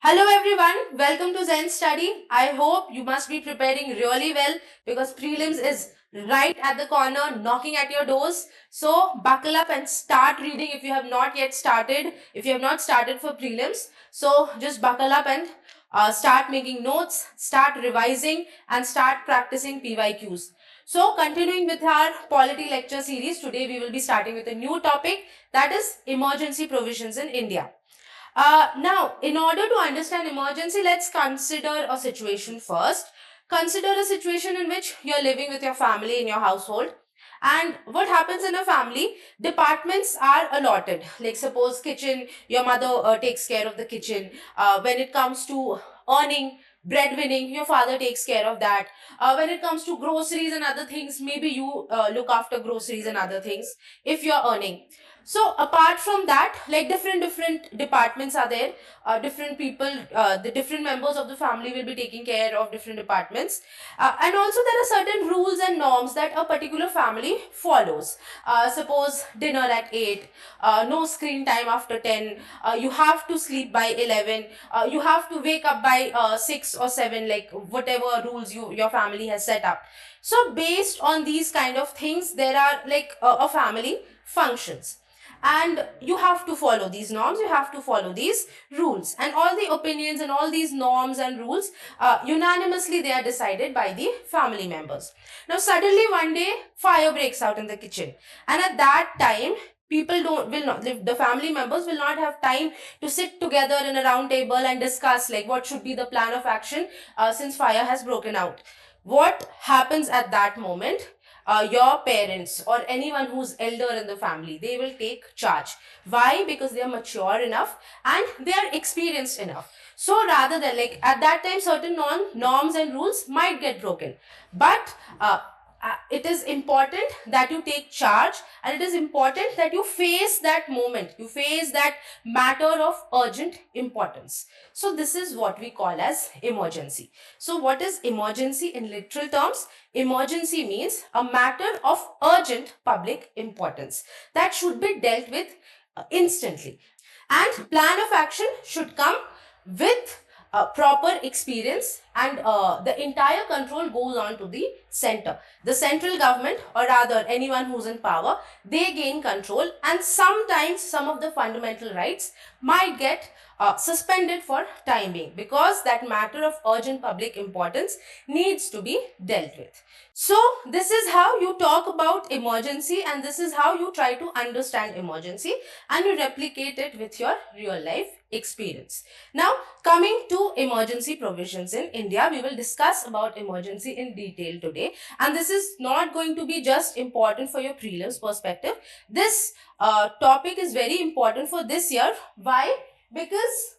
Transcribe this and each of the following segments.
Hello everyone, welcome to Zen Study. I hope you must be preparing really well because prelims is right at the corner knocking at your doors. So buckle up and start reading if you have not yet started, if you have not started for prelims. So just buckle up and start making notes, start revising and start practicing PYQs. So continuing with our polity lecture series, today we will be starting with a new topic, that is emergency provisions in India. Now, in order to understand emergency, let's consider a situation first. Consider a situation in which you're living with your family in your household. And what happens in a family? Departments are allotted. Like, suppose kitchen, your mother takes care of the kitchen. When it comes to earning, breadwinning, your father takes care of that. When it comes to groceries and other things, maybe you look after groceries and other things if you're earning. So apart from that, like different departments are there. Different people, the different members of the family will be taking care of different departments. And also there are certain rules and norms that a particular family follows. Suppose dinner at 8, no screen time after 10, you have to sleep by 11, you have to wake up by 6 or 7, like whatever rules your family has set up. So based on these kind of things, there are like a family functions, and you have to follow these norms, you have to follow these rules, and all the opinions and all these norms and rules, unanimously they are decided by the family members. Now suddenly one day fire breaks out in the kitchen, and at that time people don't will not the family members will not have time to sit together in a round table and discuss like what should be the plan of action, since fire has broken out. What happens at that moment? Your parents or anyone who's elder in the family, they will take charge. Why? Because they are mature enough and they are experienced enough. So rather than like at that time certain norms and rules might get broken, but it is important that you take charge, and it is important that you face that moment, you face that matter of urgent importance. So this is what we call as emergency. So what is emergency in literal terms? Emergency means a matter of urgent public importance that should be dealt with instantly, and plan of action should come with proper experience, and the entire control goes on to the center. The central government, or rather anyone who's in power, they gain control, and sometimes some of the fundamental rights might get suspended for time being, because that matter of urgent public importance needs to be dealt with. So this is how you talk about emergency, and this is how you try to understand emergency, and you replicate it with your real life experience. Now coming to emergency provisions in India, we will discuss about emergency in detail today, and this is not going to be just important for your prelims perspective. This topic is very important for this year. Why? Because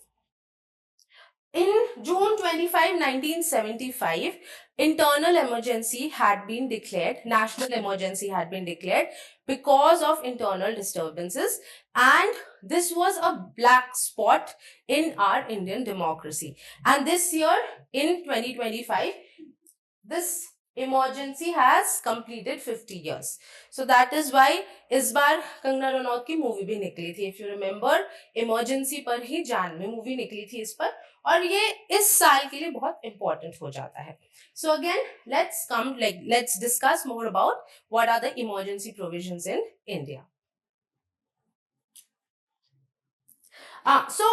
in June 25, 1975, internal emergency had been declared, national emergency had been declared because of internal disturbances, and this was a black spot in our Indian democracy. And this year, in 2025, this emergency has completed 50 years. So that is why इस बार कंगना रनौत की movie भी निकली थी. If you remember, emergency पर ही जान में movie निकली थी इस पर, और ये इस साल के लिए बहुत important हो जाता है. So again, let's discuss more about what are the emergency provisions in India. So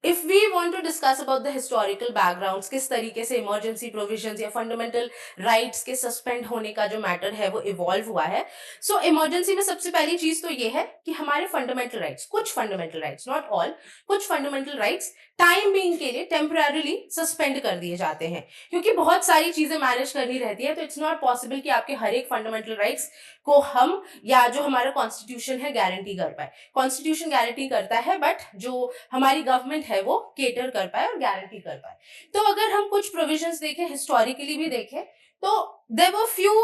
if we want to discuss about the historical backgrounds, किस तरीके से emergency provisions या fundamental rights के suspend होने का जो matter है वो evolve हुआ है. So emergency में सबसे पहली चीज तो ये है कि हमारे fundamental rights, कुछ fundamental rights, not all, कुछ fundamental rights टाइम बीइंग के लिए टेम्पररीली सस्पेंड कर दिए जाते हैं, क्योंकि बहुत सारी चीजें मैनेज करनी रहती है. तो इट्स नॉट पॉसिबल कि आपके हर एक फंडामेंटल राइट्स को हम या जो हमारा कॉन्स्टिट्यूशन है गारंटी कर पाए. कॉन्स्टिट्यूशन गारंटी करता है, बट जो हमारी गवर्नमेंट है वो केटर कर पाए और गारंटी कर पाए. तो अगर हम कुछ प्रोविजंस देखें, हिस्टोरिकली भी देखें, तो there were few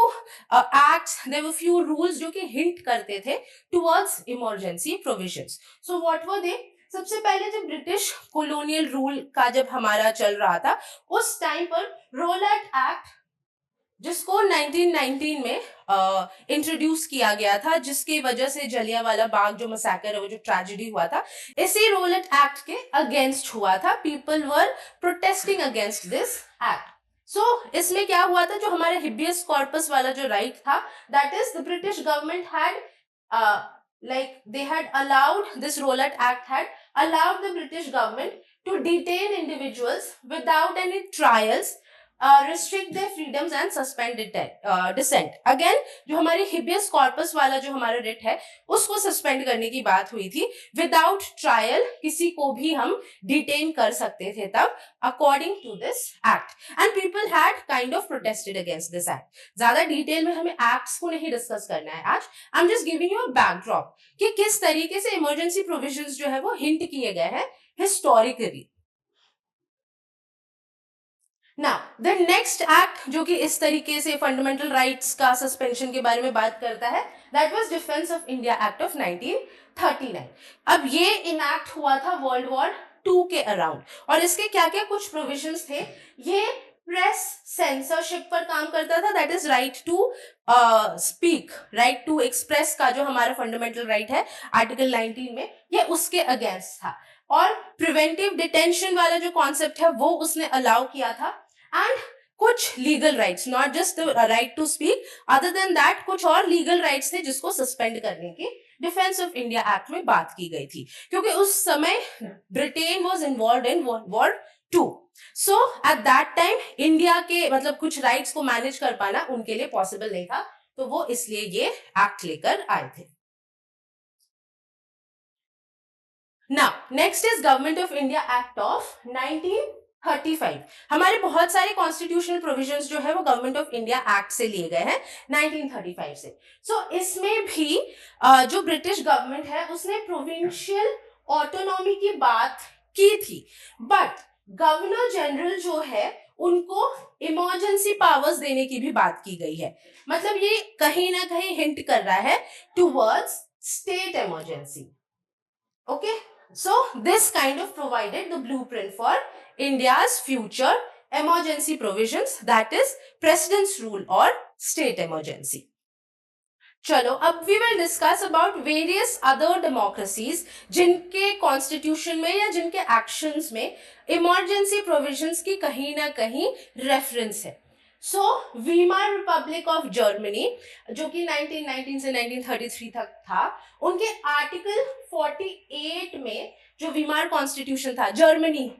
acts, there were few rules जो कि हिंट करते थे towards emergency provisions. So what were they? सबसे पहले जब ब्रिटिश कॉलोनियल रूल का जब हमारा चल रहा था, उस टाइम पर रोलैट एक्ट जिसको 1919 में इंट्रोड्यूस किया गया था, जिसकी वजह से जलियांवाला बाग जो मसैकर है, वो जो ट्रेजेडी हुआ था, इसी रोलेट एक्ट के अगेंस्ट हुआ था. People were protesting against this act. So इसमें क्या हुआ था, जो हमारे हिबियस कॉर्पस वाला जो राइट था, that is the British government had they had allowed, this Rowlatt Act had allowed the British government to detain individuals without any trials, restrict their freedoms and suspend dissent. Again, जो हमारी habeas corpus वाला जो हमारा writ है, उसको suspend करने की बात हुई थी. विदाउट ट्रायल किसी को भी हम डिटेन कर सकते थे तब, according to this act. And people had kind of protested against this act. ज्यादा डिटेल में हमें एक्ट्स को नहीं डिस्कस करना है आज. I am just giving you a backdrop कि किस तरीके से इमरजेंसी प्रोविजंस जो है वो हिंट किए गए हैं historically. Now the next act जो कि इस तरीके से फंडामेंटल राइट्स का सस्पेंशन के बारे में बात करता है, that was defence of India act of 1939. अब ये इनैक्ट हुआ था वर्ल्ड वॉर 2 के अराउंड, और इसके क्या क्या कुछ प्रोविजंस थे. ये प्रेस सेंसरशिप पर काम करता था, that is right to speak, right to express का जो हमारा फंडामेंटल राइट है आर्टिकल 19 में, ये उसके अगेंस्ट था. और प्रिवेंटिव डिटेंशन वाला जो कॉन्सेप्ट है वो उसने अलाउ किया था. एंड कुछ legal rights, not just the right to speak, other than that कुछ और लीगल राइट्स थे जिसको सस्पेंड करने की डिफेंस ऑफ इंडिया एक्ट में बात की गई थी, क्योंकि उस समय Britain was involved in world war 2. So at that time India के मतलब कुछ राइट्स को मैनेज कर पाना उनके लिए पॉसिबल नहीं था, तो वो इसलिए ये एक्ट लेकर आए थे. Now next is government of India act of 1935. हमारे बहुत सारे कॉन्स्टिट्यूशनल प्रोविजंस जो है वो गवर्नमेंट ऑफ इंडिया एक्ट से लिए गए हैं 1935 से. सो इसमें भी जो ब्रिटिश गवर्नमेंट है उसने प्रोविंशियल ऑटोनॉमी की बात की थी, बट गवर्नर जनरल जो है उनको इमरजेंसी पावर्स देने की भी बात की गई है. मतलब ये कहीं ना कहीं हिंट कर रहा है towards state emergency. Okay, so this kind of provided the blueprint for India's future emergency provisions, that is president's rule or state emergency. चलो अब we will discuss about various other democracies जिनके constitution में या जिनके actions में emergency provisions की कहीं ना कहीं रेफरेंस है. सो वीमार रिपब्लिक ऑफ जर्मनी जो कि 1919 से 1933 तक था, उनके आर्टिकल 48 में जो वीमार कॉन्स्टिट्यूशन था, जर्मनी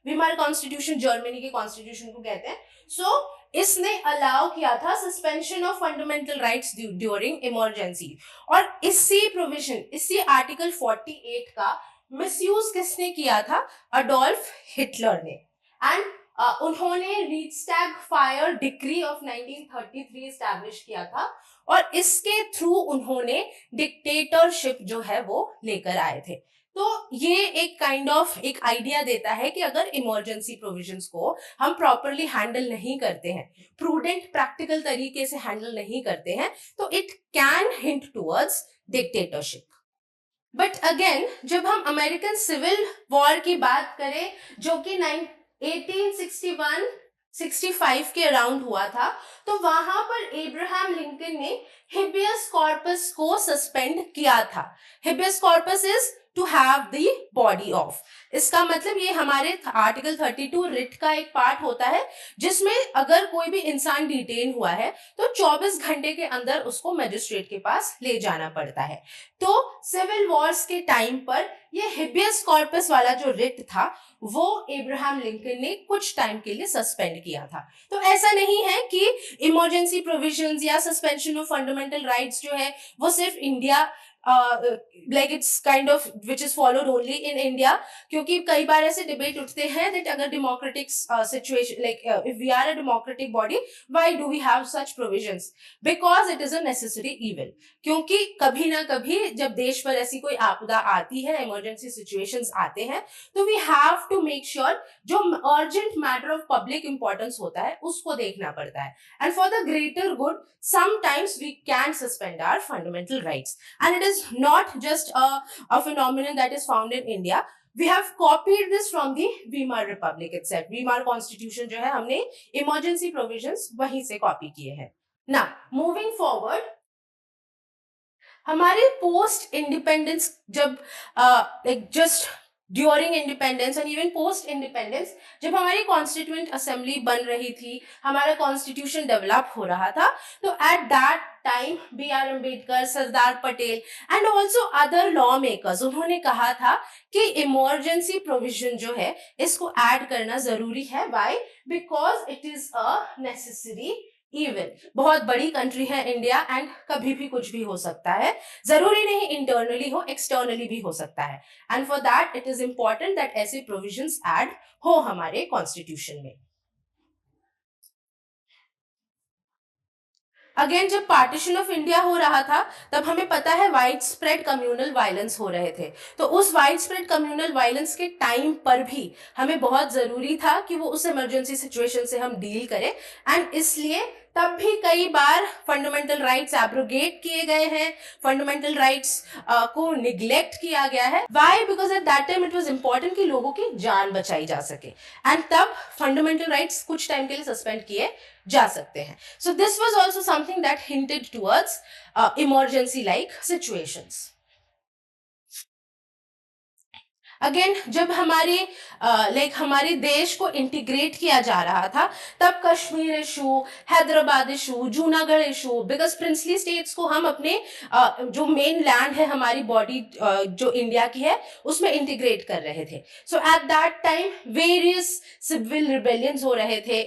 वीमार कॉन्स्टिट्यूशन जर्मनी के कॉन्स्टिट्यूशन को कहते हैं. सो इसने अलाउ किया था suspension of fundamental rights during emergency. और इसी प्रोविजन, इसी आर्टिकल 48 का मिसयूज किसने किया था? अडोल्फ हिटलर ने. एंड उन्होंने Reichstag fire decree of 1933 establish किया था, और इसके थ्रू उन्होंने डिक्टेटरशिप जो है वो लेकर आए थे. तो ये एक काइंड ऑफ एक आइडिया देता है कि अगर इमरजेंसी प्रोविजंस को हम प्रॉपरली हैंडल नहीं करते हैं, प्रूडेंट प्रैक्टिकल तरीके से हैंडल नहीं करते हैं, तो it can hint towards dictatorship. But again जब हम अमेरिकन सिविल वॉर की बात करें जो कि 1861-65 के अराउंड हुआ था, तो वहां पर एब्राहम लिंकन ने हिबियस कॉर्पस को सस्पेंड किया था. Habeas corpus is to have the body of. इसका मतलब ये हमारे आर्टिकल 32 रिट का एक पार्ट होता है, जिसमें अगर कोई भी इंसान डिटेन हुआ है तो 24 घंटे के अंदर उसको मजिस्ट्रेट के पास ले जाना पड़ता है. तो सिविल वॉर्स के टाइम पर ये हिबियस कॉर्पस वाला जो रिट था वो एब्राहम लिंकन ने कुछ टाइम के लिए सस्पेंड किया था. तो ऐसा नहीं है कि इमरजेंसी प्रोविजंस या सस्पेंशन ऑफ फंडामेंटल राइट्स जो है वो सिर्फ India like it's kind of which is followed only in India. क्योंकि कई बार ऐसे डिबेट उठते हैं that अगर democratic situation like if we are a democratic body, why do we have such provisions? Because it is a necessary evil. क्योंकि कभी ना कभी जब देश पर ऐसी कोई आपदा आती है, emergency situations आते हैं, तो we have to make sure जो urgent matter of public importance होता है उसको देखना पड़ता है. And for the greater good, sometimes we can suspend our fundamental rights. And it is not just a phenomenon that is found in India. We have copied this from the Weimar Republic itself. Weimar constitution जो है हमने emergency provisions वहीं से copy किए हैं. Now moving forward, हमारे post independence जब like just during independence and even post independence, जब हमारी कॉन्स्टिट्यूएंट असेंबली बन रही थी, हमारा कॉन्स्टिट्यूशन डेवलप हो रहा था, तो at that time B R Ambedkar, Sardar Patel and also other lawmakers, उन्होंने कहा था कि इमरजेंसी प्रोविजन जो है इसको ऐड करना जरूरी है. Why? Because it is a necessary evil. बहुत बड़ी कंट्री है इंडिया एंड कभी भी कुछ भी हो सकता है, जरूरी नहीं इंटरनली हो, एक्सटर्नली भी हो सकता है. And for that it is important that ऐसे प्रोविजंस ऐड हो हमारे कॉन्स्टिट्यूशन में. अगेन जब पार्टीशन ऑफ इंडिया हो रहा था तब हमें पता है वाइड स्प्रेड कम्युनल वायलेंस हो रहे थे. तो उस वाइड स्प्रेड कम्युनल वायलेंस के टाइम पर भी हमें बहुत जरूरी था कि वो उस इमरजेंसी सिचुएशन से हम डील करें. एंड इसलिए तब भी कई बार फंडामेंटल राइट्स एब्रोगेट किए गए हैं, फंडामेंटल राइट्स को निग्लेक्ट किया गया है. Why? Because at that time it was important कि लोगों की जान बचाई जा सके. एंड तब फंडामेंटल राइट्स कुछ टाइम के लिए सस्पेंड किए जा सकते हैं. So this was also something that hinted towards emergency like situations. Again जब हमारे हमारे देश को इंटीग्रेट किया जा रहा था तब Kashmir issue, Hyderabad issue, Junagadh issue, because princely states को हम अपने जो मेन लैंड है हमारी बॉडी जो इंडिया की है उसमें इंटीग्रेट कर रहे थे. So at that time various civil rebellions हो रहे थे,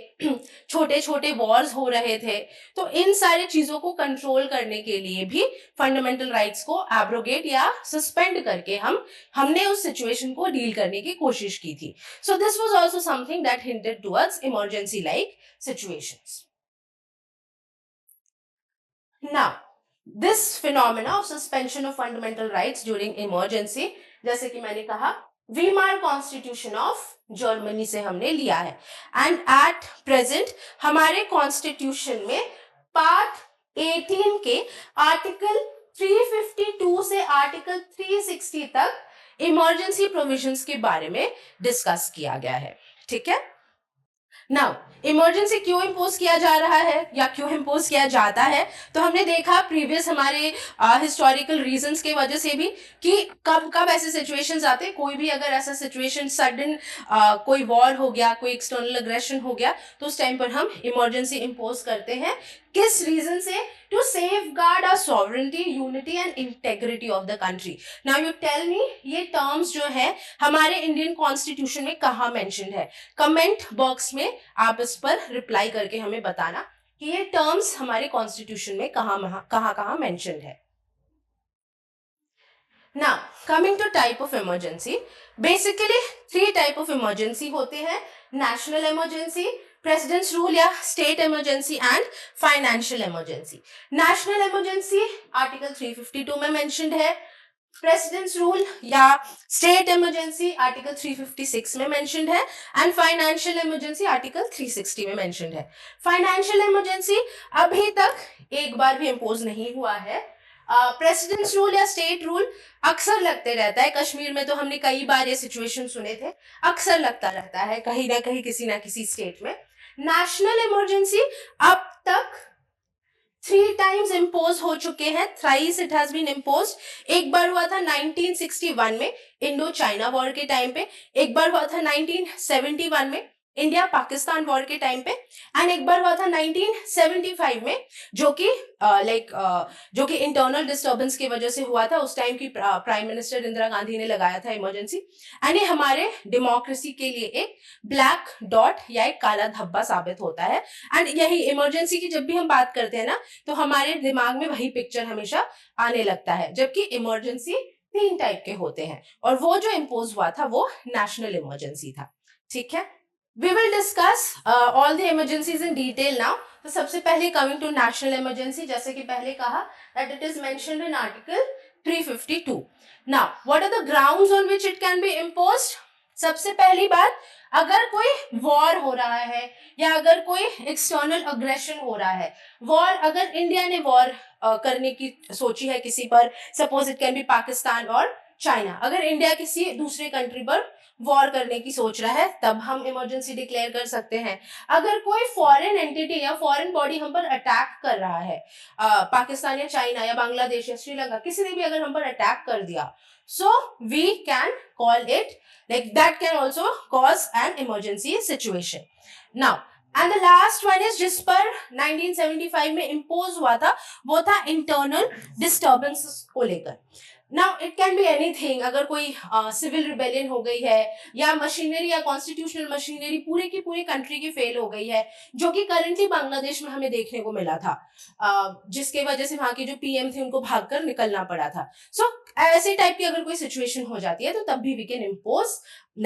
छोटे छोटे वॉर्स हो रहे थे. तो इन सारी चीजों को कंट्रोल करने के लिए भी फंडामेंटल राइट्स को एब्रोगेट या सस्पेंड करके हमने उस सिचुएशन को डील करने की कोशिश की थी. So this was also something that hinted towards emergency like situations. Now this phenomena of suspension of fundamental rights during emergency, जैसे कि मैंने कहा, वीमार कॉन्स्टिट्यूशन ऑफ जर्मनी से हमने लिया है. एंड एट प्रेजेंट हमारे कॉन्स्टिट्यूशन में पार्ट 18 के आर्टिकल 352 से आर्टिकल 360 तक इमरजेंसी प्रोविजंस के बारे में डिस्कस किया गया है. ठीक है. नाउ इमरजेंसी क्यों इम्पोज किया जा रहा है या क्यों इम्पोज किया जाता है, तो हमने देखा प्रीवियस हमारे हिस्टोरिकल रीजंस के वजह से भी कि कब कब ऐसे सिचुएशंस आते हैं. कोई भी अगर ऐसा सिचुएशन सडन कोई वॉर हो गया, कोई एक्सटर्नल अग्रेशन हो गया, तो उस टाइम पर हम इमरजेंसी इम्पोज करते हैं. किस रीजन से? To safeguard our sovereignty, unity and integrity of the country. Now you tell me, ये टर्म्स जो है हमारे इंडियन कॉन्स्टिट्यूशन में कहाँ मेंशन्ड है? कमेंट बॉक्स में आप इस पर रिप्लाई करके हमें बताना कि ये टर्म्स हमारे कॉन्स्टिट्यूशन में कहाँ मेंशन्ड है. Now, coming to type of emergency, basically 3 type of emergency होते हैं: national emergency, president's rule या state emergency and financial emergency. National emergency article 352 में mentioned है, प्रेसिडेंट्स रूल या स्टेट इमरजेंसी आर्टिकल 356 में मेंशन्ड है, एंड फाइनेंशियल इमरजेंसी आर्टिकल 360 में mentioned है. फाइनेंशियल इमरजेंसी अभी तक एक बार भी इम्पोज नहीं हुआ है. प्रेसिडेंट्स रूल या स्टेट रूल अक्सर लगते रहता है. कश्मीर में तो हमने कई बार ये सिचुएशन सुने थे, अक्सर लगता रहता है कहीं ना किसी स्टेट में. नेशनल इमरजेंसी अब तक 3 times इम्पोज हो चुके हैं. Thrice it has been impose. एक बार हुआ था 1961 में इंडो चाइना वॉर के टाइम पे, एक बार हुआ था 1971 में इंडिया पाकिस्तान वॉर के टाइम पे, एंड एक बार हुआ था 1975 में जो कि जो कि इंटरनल डिस्टर्बेंस की वजह से हुआ था. उस टाइम की प्राइम मिनिस्टर इंदिरा गांधी ने लगाया था इमरजेंसी. एंड ये हमारे डेमोक्रेसी के लिए एक ब्लैक डॉट या एक काला धब्बा साबित होता है. एंड यही इमरजेंसी की जब भी हम बात करते हैं ना, तो हमारे दिमाग में वही पिक्चर हमेशा आने लगता है, जबकि इमरजेंसी 3 टाइप के होते हैं और वो जो इम्पोज हुआ था वो नेशनल इमरजेंसी था. ठीक है. We will discuss all the emergencies in detail now. तो सबसे पहले coming to national emergency, जैसे कि पहले कहा that it is mentioned in article 352. Now, what are the grounds on which it can be imposed? सबसे पहली बात, अगर कोई वॉर हो रहा है या अगर कोई एक्सटर्नल अग्रेशन हो रहा है, वॉर अगर इंडिया ने वॉर करने की सोची है किसी पर, suppose it can be Pakistan और चाइना, अगर इंडिया किसी दूसरे कंट्री पर वॉर करने की सोच रहा है तब हम इमरजेंसी डिक्लेयर कर सकते हैं। अगर कोई फॉरेन एंटिटी या फॉरेन बॉडी हम पर अटैक कर रहा है, पाकिस्तान या चाइना या बांग्लादेश या श्रीलंका, किसी ने भी अगर हम पर अटैक कर दिया, so we can call it like that can also cause an emergency situation. Now and the last one is जिस पर 1975 में इम्पोज हुआ था, वो था इंटरनल डिस्टर्बेंस को लेकर। Now it can be anything, अगर कोई सिविल रिबेलियन हो गई है या मशीनरी या कॉन्स्टिट्यूशनल मशीनरी पूरे की पूरी कंट्री की फेल हो गई है, जो कि करंटली बांग्लादेश में हमें देखने को मिला था, जिसके वजह से वहां के जो पीएम थे उनको भागकर निकलना पड़ा था। सो ऐसे टाइप की अगर कोई सिचुएशन हो जाती है तो तब भी we can impose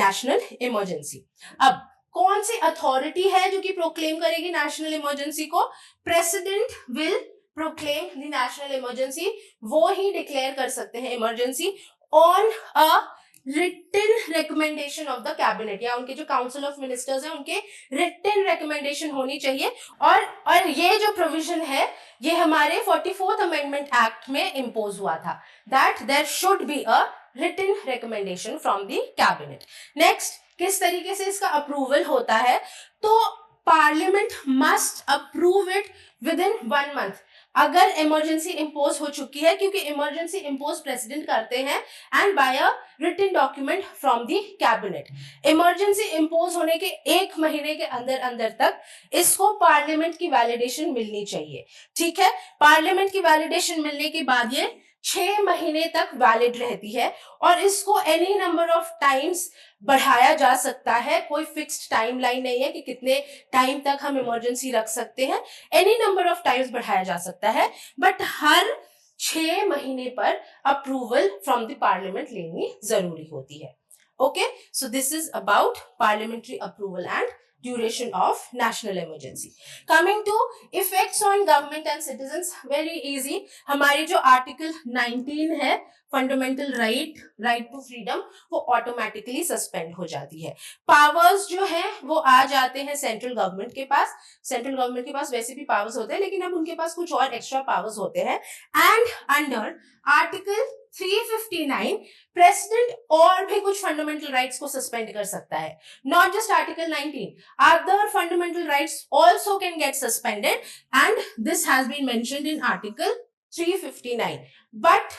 national emergency. अब कौन सी अथॉरिटी है जो कि प्रोक्लेम करेगी नेशनल इमरजेंसी को? President will proclaim the national emergency, वो ही डिक्लेयर कर सकते हैं emergency on a written recommendation of the cabinet, या उनके जो काउंसिल ऑफ मिनिस्टर्स हैं उनके रिटन रिकमेंडेशन होनी चाहिए। और ये जो प्रोविजन है ये हमारे 44th अमेंडमेंट एक्ट में इम्पोज हुआ था, that there should be a written recommendation from the cabinet. Next, किस तरीके से इसका अप्रूवल होता है? तो parliament must approve it within 1 month। अगर इमरजेंसी इंपोज हो चुकी है, क्योंकि इमरजेंसी इंपोज प्रेसिडेंट करते हैं and by a written document from the cabinet. Emergency impose होने के 1 महीने के अंदर अंदर तक इसको पार्लियामेंट की वैलिडेशन मिलनी चाहिए। ठीक है, पार्लियामेंट की वैलिडेशन मिलने के बाद ये 6 महीने तक वैलिड रहती है और इसको एनी नंबर ऑफ टाइम्स बढ़ाया जा सकता है। कोई फिक्स्ड टाइम लाइन नहीं है कि कितने टाइम तक हम इमरजेंसी रख सकते हैं, एनी नंबर ऑफ टाइम्स बढ़ाया जा सकता है, बट हर 6 महीने पर अप्रूवल फ्रॉम द पार्लियामेंट लेनी जरूरी होती है। Okay, so this is about parliamentary approval and duration of national emergency. Coming to effects on government and citizens, very easy, हमारी जो आर्टिकल 19 है फंडामेंटल राइट टू फ्रीडम, वो ऑटोमेटिकली सस्पेंड हो जाती है। पावर्स जो है वो आ जाते हैं सेंट्रल गवर्नमेंट के पास। सेंट्रल गवर्नमेंट के पास वैसे भी पावर्स होते हैं, लेकिन अब उनके पास कुछ और एक्स्ट्रा पावर्स होते हैं। एंड अंडर आर्टिकल 359 प्रेसिडेंट और भी कुछ फंडामेंटल राइट्स को सस्पेंड कर सकता है, not just article 19, other fundamental rights also can get suspended, and this has been mentioned in article 359. But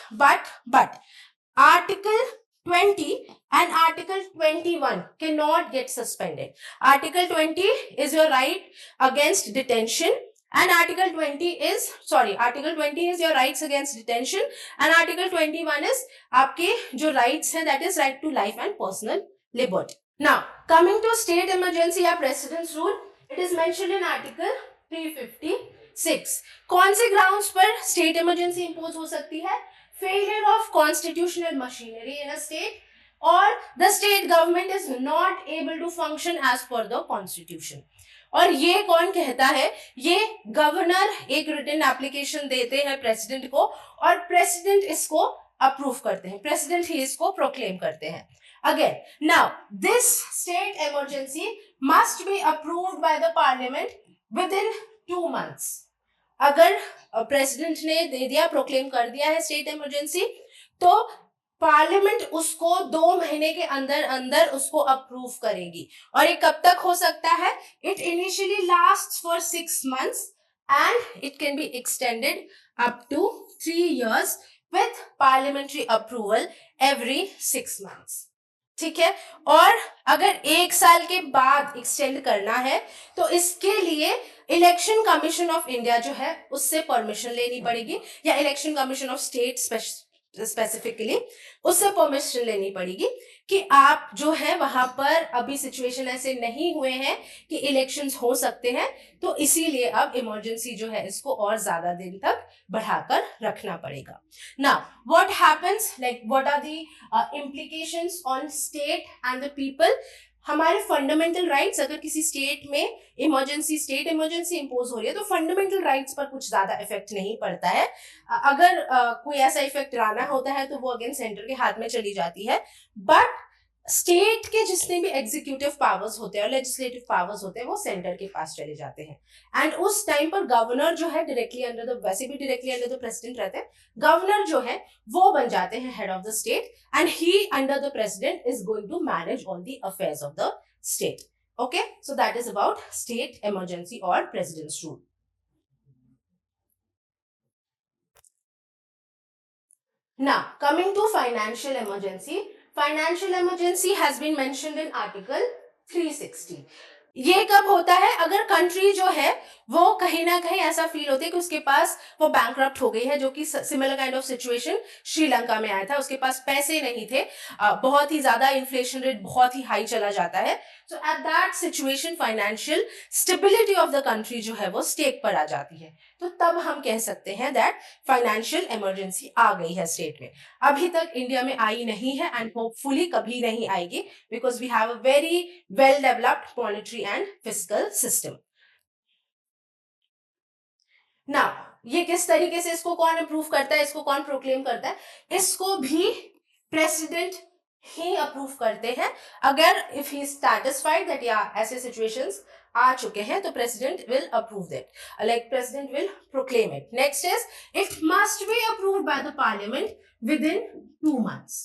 article 20 and article 21 cannot get suspended. Article 20 is your right against detention, and article 20 is your rights against detention, and article 21 is आपके जो rights हैं, that is right to life and personal liberty. Now, coming to state emergency या president's rule, it is mentioned in article 356. कौन से grounds पर state emergency impose हो सकती है? Failure of constitutional machinery in a state, or the state government is not able to function as per the constitution. और ये कौन कहता है? ये गवर्नर एक रिटन एप्लीकेशन देते हैं प्रेसिडेंट को और प्रेसिडेंट इसको अप्रूव करते हैं, प्रेसिडेंट ही इसको प्रोक्लेम करते हैं। Again, now this state emergency must be approved by the parliament within 2 months. अगर प्रेसिडेंट ने दे दिया, प्रोक्लेम कर दिया है स्टेट इमरजेंसी, तो पार्लियामेंट उसको 2 महीने के अंदर अंदर उसको अप्रूव करेगी। और ये कब तक हो सकता है? It initially lasts for 6 months and it can be extended up to 3 years with parliamentary approval every 6 months. ठीक है, और अगर 1 साल के बाद एक्सटेंड करना है तो इसके लिए इलेक्शन कमीशन ऑफ इंडिया जो है उससे परमिशन लेनी पड़ेगी, या election commission of state specifically उससे परमिशन लेनी पड़ेगी कि आप जो है वहां पर अभी सिचुएशन ऐसे नहीं हुए हैं कि इलेक्शंस हो सकते हैं, तो इसीलिए अब इमरजेंसी जो है इसको और ज्यादा दिन तक बढ़ाकर रखना पड़ेगा। Now what happens, like what are the implications on state and the people? हमारे फंडामेंटल राइट्स, अगर किसी स्टेट में स्टेट इमरजेंसी इंपोज हो रही है तो फंडामेंटल राइट्स पर कुछ ज्यादा इफेक्ट नहीं पड़ता है। अगर कोई ऐसा इफेक्ट लाना होता है तो वो अगेन सेंटर के हाथ में चली जाती है। बट स्टेट के जितने भी एग्जीक्यूटिव पावर्स होते हैं और लेजिस्लेटिव पावर्स होते हैं वो सेंटर के पास चले जाते हैं। एंड उस टाइम पर गवर्नर जो है डायरेक्टली अंडर द, वैसे भी डायरेक्टली अंडर द प्रेसिडेंट रहते हैं, गवर्नर जो है वो बन जाते हैं head of the state, and he under the president is going to manage all the affairs of the state. Okay, so that is about state emergency और president's rule. Now, coming to financial emergency. Financial emergency has been mentioned in Article 360. ये कब होता है? अगर country जो है वो कहीं ना कहीं ऐसा फील होता है कि उसके पास वो बैंकरप्ट हो गई है, जो कि similar kind of situation Sri Lanka में आया था। उसके पास पैसे नहीं थे, बहुत ही ज्यादा इन्फ्लेशन रेट बहुत ही हाई चला जाता है। So at that situation financial stability of the country जो है वो स्टेक पर आ जाती है। तो तब हम कह सकते हैं दैट फाइनेंशियल इमरजेंसी आ गई है स्टेट में। अभी तक इंडिया में आई नहीं है एंड होपफुली कभी नहीं आएगी, because we have a very well developed monetary and fiscal system. Now ये किस तरीके से, इसको कौन अप्रूव करता है, इसको कौन प्रोक्लेम करता है? इसको भी प्रेसिडेंट ही अप्रूव करते हैं। अगर इफ ही सैटिस्फाइड दैट या ऐसे सिचुएशंस आ चुके हैं तो president will approve that, like president will proclaim it. Next is it must be approved by the parliament with in 2 months।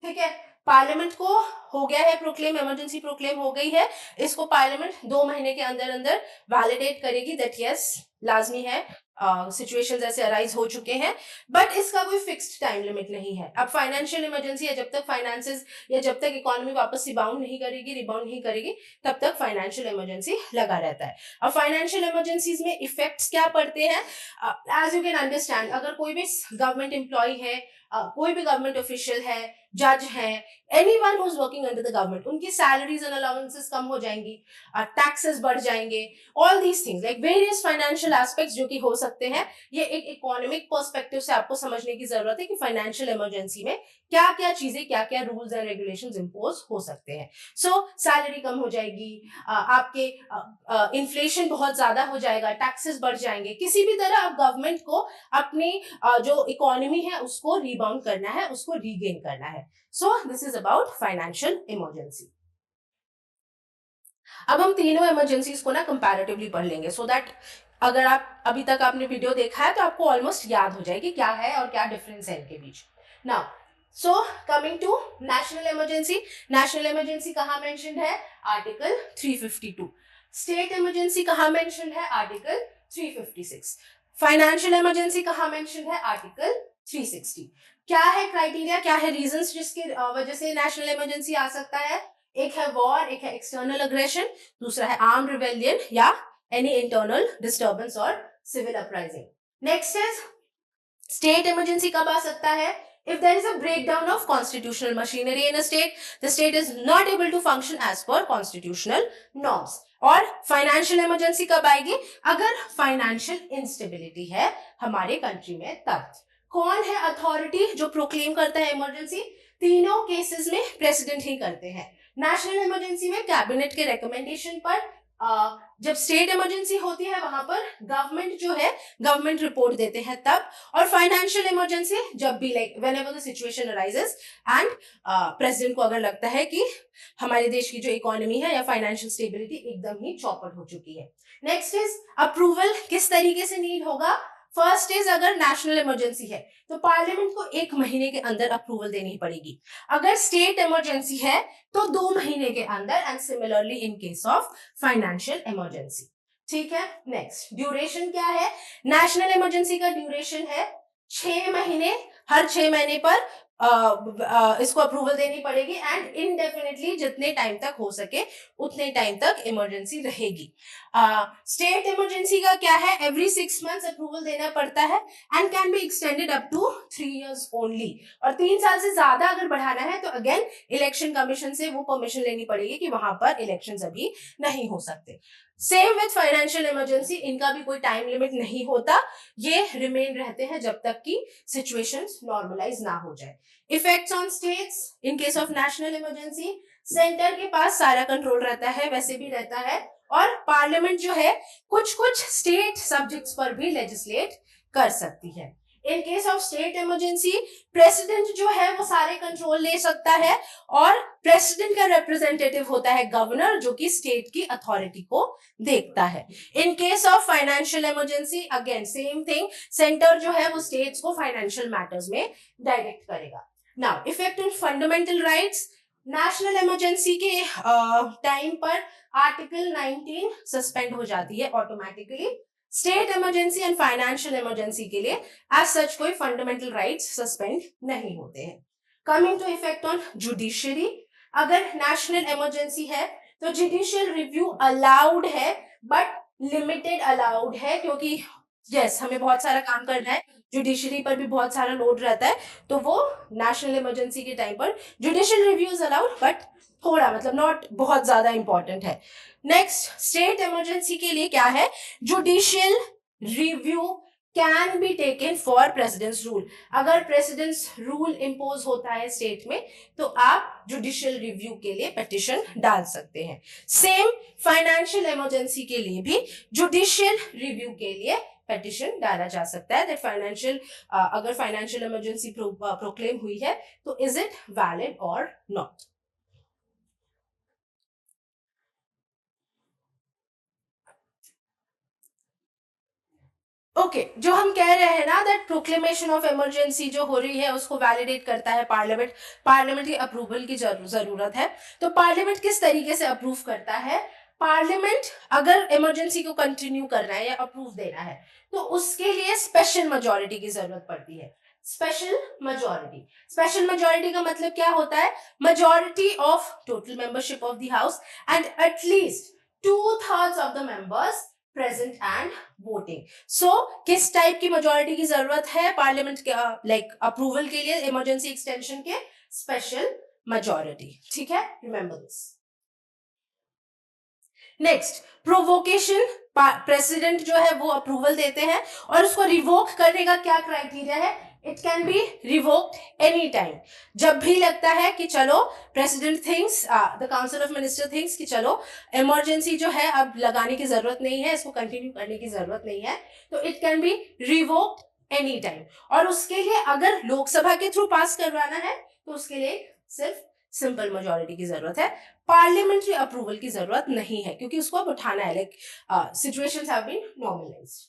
ठीक है, पार्लियामेंट को हो गया है प्रोक्लेम, इमरजेंसी प्रोक्लेम हो गई है, इसको पार्लियामेंट 2 महीने के अंदर अंदर वैलिडेट करेगी दैट यस लाजमी है, सिचुएशंस ऐसे अराइज हो चुके हैं। बट इसका कोई फिक्स्ड टाइम लिमिट नहीं है। अब फाइनेंशियल इमरजेंसी है, जब तक फाइनेंसेस या जब तक इकोनॉमी वापस रिबाउंड नहीं करेगी तब तक फाइनेंशियल इमरजेंसी लगा रहता है। अब फाइनेंशियल इमरजेंसीज में इफेक्ट्स क्या पड़ते हैं? एज यू कैन अंडरस्टैंड, अगर कोई भी गवर्नमेंट एम्प्लॉय है, कोई भी गवर्नमेंट ऑफिशियल है, जज है, anyone who is working under the government, उनकी सैलरीज एंड अलाउंसेस कम हो जाएंगी, टैक्सेस बढ़ जाएंगे, all these things like various financial aspects जो कि हो सकते हैं। ये एक इकोनॉमिक पर्सपेक्टिव से आपको समझने की जरूरत है कि फाइनेंशियल इमरजेंसी में क्या क्या चीजें, क्या क्या रूल्स एंड रेगुलेशंस इंपोज हो सकते हैं। सो सैलरी कम हो जाएगी, आपके इन्फ्लेशन बहुत ज्यादा हो जाएगा, टैक्सेस बढ़ जाएंगे, किसी भी तरह अब गवर्नमेंट को अपनी जो इकोनॉमी है उसको रिबाउंड करना है, उसको रीगेन करना है। So this is about financial emergency. अब हम तीनों इमरजेंसीज को ना कंपैरेटिवली पढ़ लेंगे, सो दैट अगर आप अभी तक आपने वीडियो देखा है तो आपको ऑलमोस्ट याद हो जाएगी क्या है और क्या डिफरेंस है इनके बीच। Now so coming to national emergency. National emergency कहाँ मेंशन्ड है? आर्टिकल 352। स्टेट इमरजेंसी कहाँ मेंशन्ड है? आर्टिकल 356। फाइनेंशियल इमरजेंसी कहाँ मेंशन्ड है? आर्टिकल 360। क्या है क्राइटेरिया, क्या है रीजंस जिसकी वजह से नेशनल इमरजेंसी आ सकता है? एक है वॉर, एक है एक्सटर्नल अग्रेशन, दूसरा है आर्म रिवेलियन या एनी इंटरनल डिस्टर्बेंस और civil uprising. Next is state emergency कब आ सकता है? If there is a breakdown of constitutional machinery in a state, the state is not able to function as per constitutional norms. और financial emergency कब आएगी? अगर financial instability है हमारे कंट्री में तब। कौन है अथॉरिटी जो प्रोक्लेम करता है इमरजेंसी? तीनों केसेस में प्रेसिडेंट ही करते हैं। नेशनल इमरजेंसी में कैबिनेट के रिकमेंडेशन पर, जब स्टेट इमरजेंसी होती है वहां पर गवर्नमेंट जो है गवर्नमेंट रिपोर्ट देते हैं तब, और फाइनेंशियल इमरजेंसी जब भी like when ever the situation arises and president को अगर लगता है कि हमारे देश की जो इकोनॉमी है या फाइनेंशियल स्टेबिलिटी एकदम ही चौपट हो चुकी है। नेक्स्ट इज अप्रूवल किस तरीके से नीड होगा? फर्स्ट इज अगर नेशनल इमरजेंसी है तो पार्लियामेंट को 1 महीने के अंदर अप्रूवल देनी पड़ेगी। अगर स्टेट इमरजेंसी है तो 2 महीने के अंदर, and similarly in case of financial emergency. ठीक है, नेक्स्ट ड्यूरेशन क्या है? नेशनल इमरजेंसी का ड्यूरेशन है 6 महीने। हर 6 महीने पर इसको अप्रूवल देनी पड़ेगी एंड इनडेफिनेटली जितने टाइम तक हो सके उतने टाइम तक इमरजेंसी रहेगी। स्टेट इमरजेंसी का क्या है? एवरी 6 months अप्रूवल देना पड़ता है and can be extended up to 3 years only. और 3 साल से ज्यादा अगर बढ़ाना है तो अगेन इलेक्शन कमीशन से वो परमिशन लेनी पड़ेगी कि वहां पर इलेक्शंस अभी नहीं हो सकते। सेम विथ फाइनेंशियल इमरजेंसी, इनका भी कोई टाइम लिमिट नहीं होता, ये रिमेन रहते हैं जब तक कि सिचुएशंस नॉर्मलाइज ना हो जाए। Effects on states in case of national emergency, centre के पास सारा कंट्रोल रहता है, वैसे भी रहता है, और पार्लियामेंट जो है कुछ कुछ स्टेट सब्जेक्ट्स पर भी लेजिस्लेट कर सकती है। In case of state emergency president जो है वो सारे कंट्रोल ले सकता है और प्रेसिडेंट का रिप्रेजेंटेटिव होता है गवर्नर, जो कि स्टेट की अथॉरिटी को देखता है। In case of financial emergency again same thing, centre जो है वो स्टेट्स को फाइनेंशियल मैटर्स में डायरेक्ट करेगा। Now effect on fundamental rights, national emergency के टाइम पर आर्टिकल 19 सस्पेंड हो जाती है automatically. State emergency and financial emergency के लिए एज सच कोई फंडामेंटल राइट्स सस्पेंड नहीं होते हैं। Coming to effect on judiciary, अगर नेशनल इमरजेंसी है तो जुडिशियल रिव्यू अलाउड है बट लिमिटेड अलाउड है, क्योंकि यस हमें बहुत सारा काम करना है, जुडिशरी पर भी बहुत सारा लोड रहता है, तो वो नेशनल इमरजेंसी के टाइम पर जुडिशियल रिव्यूज अलाउड बट थोड़ा मतलब नॉट बहुत ज्यादा इंपॉर्टेंट है। नेक्स्ट स्टेट इमरजेंसी के लिए क्या है, judicial review can be taken for presidents rule. अगर प्रेसिडेंट्स रूल इम्पोज होता है स्टेट में तो आप जुडिशियल रिव्यू के लिए पिटिशन डाल सकते हैं। सेम फाइनेंशियल इमरजेंसी के लिए भी जुडिशियल रिव्यू के लिए पिटिशन डाला जा सकता है दैट फाइनेंशियल अगर फाइनेंशियल इमरजेंसी प्रोक्लेम हुई है तो इज इट वैलिड और नॉट। ओके जो हम कह रहे हैं ना दैट प्रोक्लेमेशन ऑफ इमरजेंसी जो हो रही है उसको वैलिडेट करता है पार्लियामेंट, पार्लियामेंट की अप्रूवल की जरूरत है। तो पार्लियामेंट किस तरीके से अप्रूव करता है, पार्लियामेंट अगर इमरजेंसी को कंटिन्यू करना है या अप्रूव देना है तो उसके लिए स्पेशल मेजोरिटी की जरूरत पड़ती है। स्पेशल मेजोरिटी, स्पेशल मेजोरिटी का मतलब क्या होता है, majority of total membership of the house and at least 2/3 of the members present and voting. So किस टाइप की मेजोरिटी की जरूरत है पार्लियामेंट के लाइक अप्रूवल के लिए इमरजेंसी एक्सटेंशन के, स्पेशल मेजोरिटी, ठीक है, remember this. Next provocation, president जो है वो अप्रूवल देते हैं और उसको रिवोक करने का क्या क्राइटेरिया है, it can be revoked any time. जब भी लगता है कि चलो president thinks, the council of minister thinks कि चलो इमरजेंसी जो है अब लगाने की जरूरत नहीं है, इसको कंटिन्यू करने की जरूरत नहीं है, तो it can be revoked any time. और उसके लिए अगर लोकसभा के थ्रू पास करवाना है तो उसके लिए सिर्फ सिंपल मेजोरिटी की जरूरत है, पार्लियामेंट्री अप्रूवल की जरूरत नहीं है, क्योंकि उसको अब उठाना है, like situations have been normalised.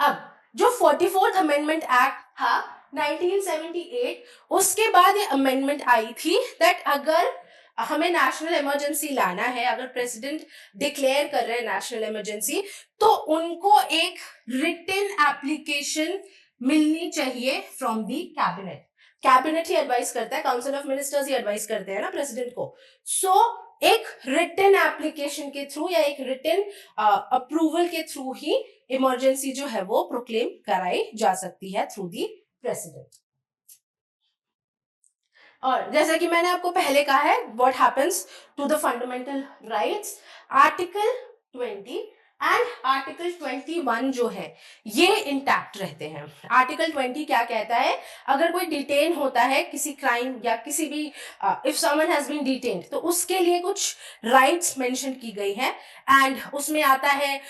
अब जो 44th अमेंडमेंट एक्ट था 1978, उसके बाद ये अमेंडमेंट आई थी दैट अगर हमें नेशनल इमरजेंसी लाना है, अगर प्रेसिडेंट डिक्लेयर कर रहे हैं नेशनल इमरजेंसी, तो उनको एक रिटन एप्लीकेशन मिलनी चाहिए from the cabinet. Cabinet he advice करता है, council of ministers he advice करते हैं ना प्रेसिडेंट को। सो एक रिटन एप्लीकेशन के थ्रू या एक रिटन अप्रूवल के थ्रू ही इमरजेंसी जो है वो प्रोक्लेम कराई जा सकती है थ्रू दी प्रेसिडेंट। और जैसा कि मैंने आपको पहले कहा है what happens to the fundamental rights, article 20 and article 21 जो है ये इंटैक्ट रहते हैं। आर्टिकल 20 क्या कहता है, अगर कोई डिटेन होता है किसी क्राइम या किसी भी if someone has been detained तो उसके लिए कुछ राइट्स मेंशन की गई है एंड उसमें आता है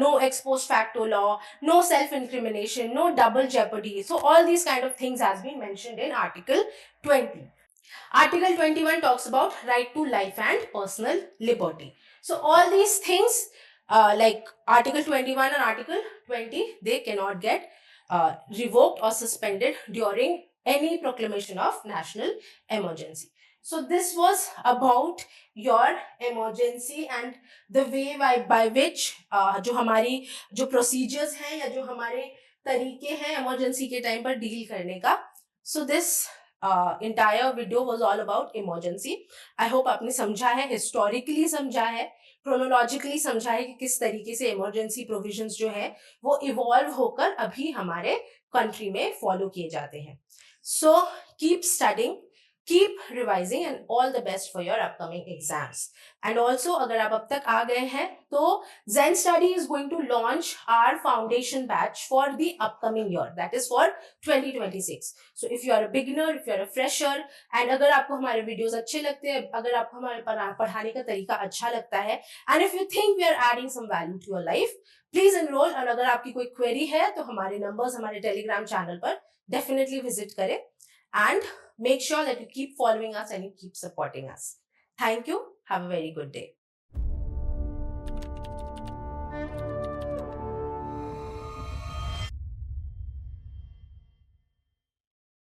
no ex post facto law, no self incrimination, no double jeopardy, so all these kind of things has been mentioned in article 20. Article 21 talks about right to life and personal liberty. So all these things like Article 21 and Article 20, they cannot get revoked or suspended during any proclamation of national emergency. So this was about your emergency and the way by which जो हमारी जो procedures हैं या जो हमारे तरीके हैं emergency के time पर deal करने का. So this entire video was all about emergency. I hope आपने समझा है, historically समझा है, chronologically समझा है कि किस तरीके से emergency provisions जो है वो evolve होकर अभी हमारे country में follow किए जाते हैं. So keep studying. keep revising and all the best for your upcoming exams. And also अगर आप अब तक आ गए हैं तो Zen Study is going to launch our foundation batch for the upcoming year, that is for 2026. So if you are a beginner, if you are a fresher, and अगर आपको हमारे videos अच्छे लगते हैं, अगर आपको हमारे पढ़ाने का तरीका अच्छा लगता है, and if you think we are adding some value to your life, please enrol. और अगर आपकी कोई क्वेरी है तो हमारे नंबर्स हमारे टेलीग्राम चैनल पर डेफिनेटली विजिट करें, and make sure that you keep following us and you keep supporting us. Thank you. Have a very good day.